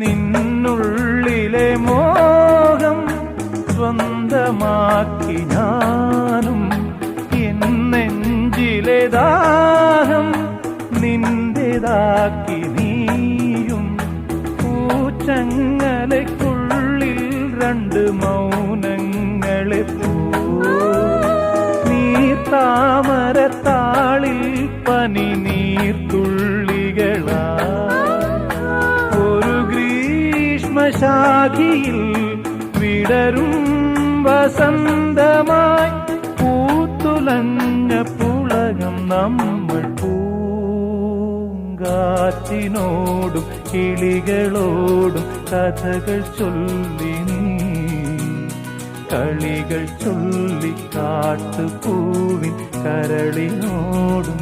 നിന്നുള്ളിലെ മോഹം സ്വന്തമാക്കി ഞാനും എന്നെഞ്ചിലെ ദാഹം നിന്റേതാക്കി നീയും പൂച്ചങ്ങലയ്ക്കുള്ളിൽ രണ്ട് മൗനങ്ങളെ നീർത്താമരത്താളിൽ പനി നീർത്തുള്ളികളാ ഒരു ഗ്രീഷ്മശാഖിയിൽ വിടരും വസന്തമായി പൂത്തുലഞ്ഞ പുളകം നമ്മൾ പൂങ്കാറ്റിനോടും കിളികളോടും കഥകൾ ചൊല്ലി നീ കളികൾ ചൊല്ലി കാട്ടുപൂവിൻ കരളിനോടും